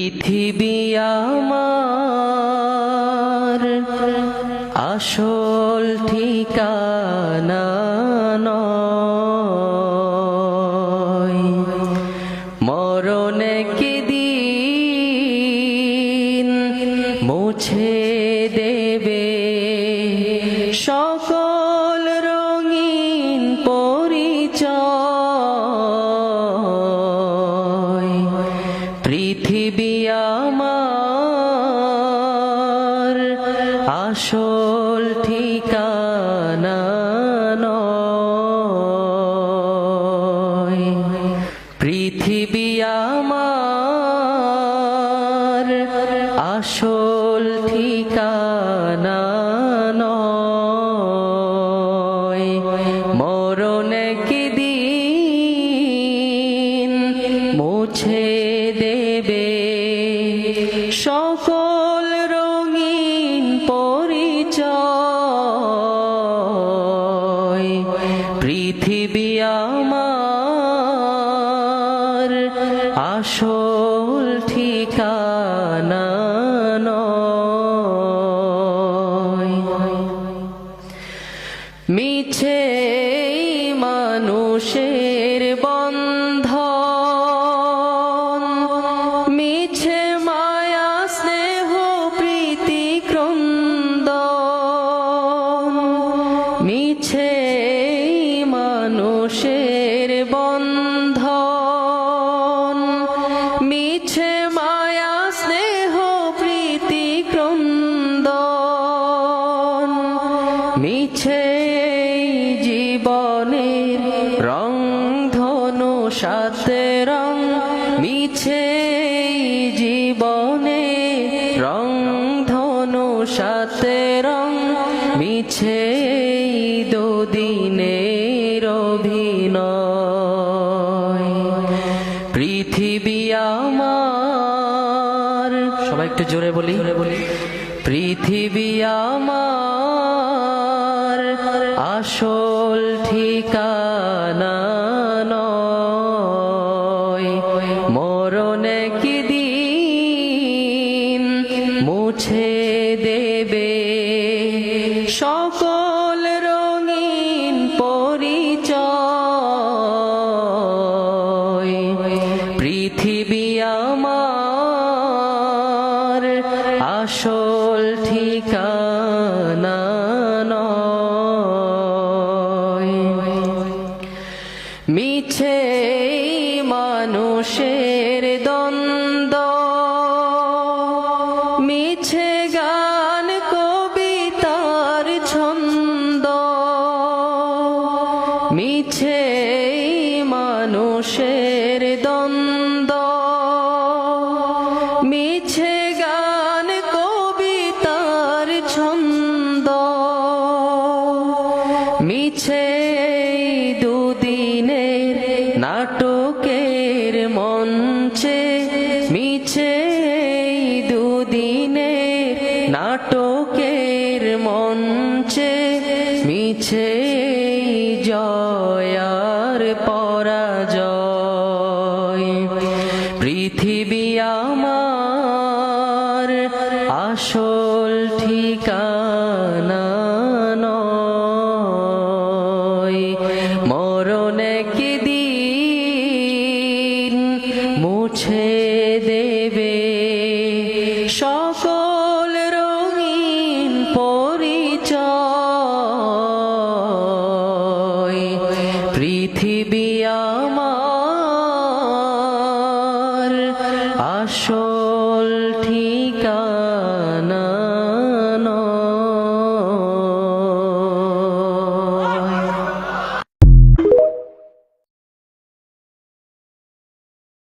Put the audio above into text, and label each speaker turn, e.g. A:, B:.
A: পৃথিবী আমার আসল ঠিকানা নয়, মরণ একদিন মুছে দেবে সকল রঙিন পরিচয়। পৃথিবী আমার আসল ঠিকানা নয়, পৃথিবী আমার আসল ঠিকানা নয়, মরণ একদিন মুছে দেবে সকল রঙিন পরিচয়। পৃথিবী আমার আসল ঠিকানা নয়। মিছে মানুষের বন্ধন, মিছে মায়া স্নেহ প্রীতি ক্রন্দন, মিছে মানুষের বন্ধন, মিছে মায়া স্নেহ প্রীতি ক্রন্দন, মিছে জীবনের রং ধনু সাথে রং, মিছে জীবনে রং ধনু সাথে রং, মিছে দুদিনের অভিনয়। পৃথিবী আমার, সবাই একটু জোরে বলি, পৃথিবী আমার আসল ঠিকানা নয়, মরণ একদিন মুছে দেবে সকল রঙিন পরিচয়। পৃথিবী আমার আসল ঠিকানা নয়, মিছে মানুষের দ্বন্দ্ব, মিছে গান কবিতার ছন্দ, মিছে মানুষের দ্বন্দ্ব, মিছে গান কবিতার ছন্দ, মিছে দুদিনের নাটকের মঞ্চে, মিছে দুদিনের নাটকের মঞ্চে, মিছে জয় আর পরাজয়। পৃথিবী আমার আসল ঠিকানা নয়, মরণ একদিন মুছে দেবে সকল রঙিন পরিচয়। পৃথিবী আমার আসল